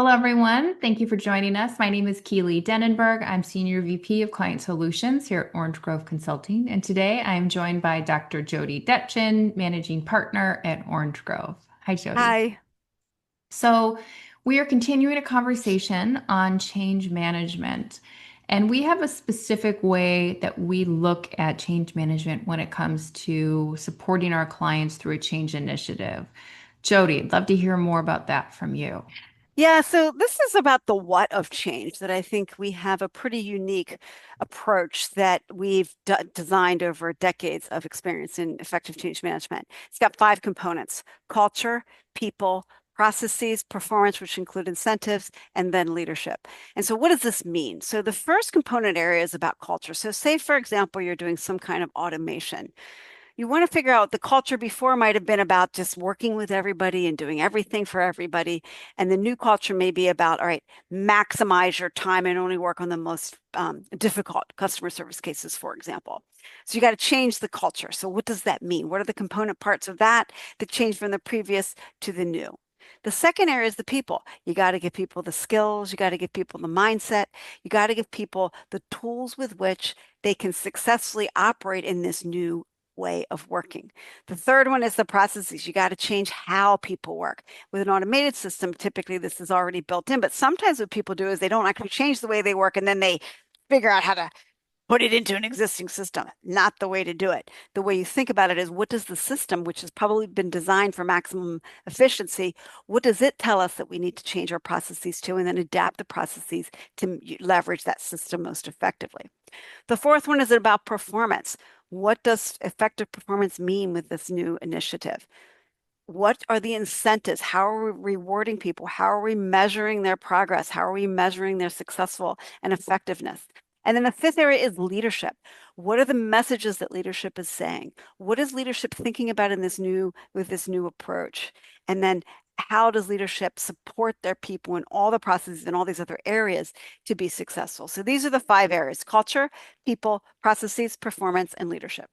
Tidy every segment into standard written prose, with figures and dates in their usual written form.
Hello, everyone. Thank you for joining us. My name is Keely Denenberg. I'm Senior VP of Client Solutions here at Orange Grove Consulting. And today I'm joined by Dr. Jody Dechen, Managing Partner at Orange Grove. Hi, Jody. Hi. So, we are continuing a conversation on change management. And we have a specific way that we look at change management when it comes to supporting our clients through a change initiative. Jody, I'd love to hear more about that from you. Yeah, so this is about the what of change that I think we have a pretty unique approach that we've designed over decades of experience in effective change management. It's got five components: culture, people, processes, performance, which include incentives, and then leadership. And so what does this mean? So the first component area is about culture. So say, for example, you're doing some kind of automation. You want to figure out the culture before might have been about just working with everybody and doing everything for everybody. And the new culture may be about, all right, maximize your time and only work on the most difficult customer service cases, for example. So you got to change the culture. So what does that mean? What are the component parts of that that change from the previous to the new? The second area is the people. You got to give people the skills. You got to give people the mindset. You got to give people the tools with which they can successfully operate in this new way of working. The third one is the processes. You got to change how people work. With an automated system, typically this is already built in, but sometimes what people do is they don't actually change the way they work and then they figure out how to put it into an existing system. Not the way to do it. The way you think about it is, what does the system, which has probably been designed for maximum efficiency, what does it tell us that we need to change our processes to, and then adapt the processes to leverage that system most effectively. The fourth one is about performance. What does effective performance mean with this new initiative? What are the incentives? How are we rewarding people? How are we measuring their progress? How are we measuring their successful and effectiveness? And then the fifth area is leadership. What are the messages that leadership is saying? What is leadership thinking about in with this new approach? And then how does leadership support their people in all the processes and all these other areas to be successful? So these are the five areas: culture, people, processes, performance, and leadership.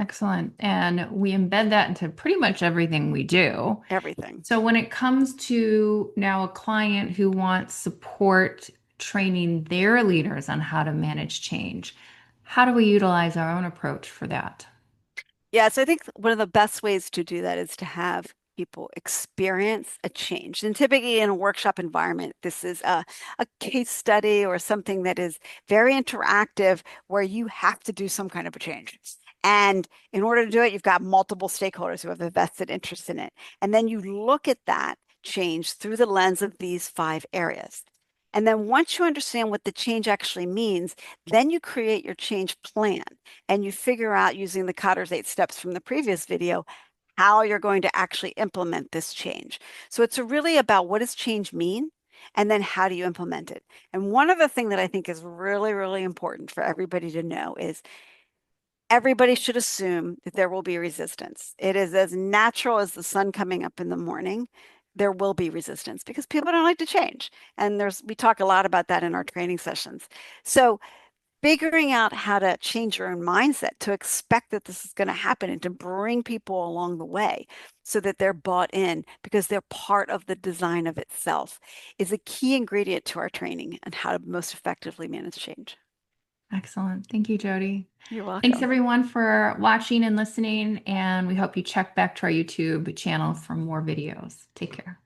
Excellent. And we embed that into pretty much everything we do. Everything. So when it comes to now a client who wants support training their leaders on how to manage change, how do we utilize our own approach for that? Yeah, so I think one of the best ways to do that is to have people experience a change. And typically in a workshop environment, this is a case study or something that is very interactive where you have to do some kind of a change. And in order to do it, you've got multiple stakeholders who have a vested interest in it. And then you look at that change through the lens of these five areas. And then once you understand what the change actually means, then you create your change plan and you figure out, using the Cotter's 8 steps from the previous video, how you're going to actually implement this change. So it's really about, what does change mean? And then how do you implement it? And one of the things that I think is really, really important for everybody to know is everybody should assume that there will be resistance. It is as natural as the sun coming up in the morning. There will be resistance because people don't like to change. And we talk a lot about that in our training sessions. So figuring out how to change your own mindset to expect that this is going to happen and to bring people along the way so that they're bought in because they're part of the design of itself is a key ingredient to our training and how to most effectively manage change. Excellent. Thank you, Jody. You're Thanks welcome. everyone for watching and listening, and we hope you check back to our YouTube channel for more videos. Take care.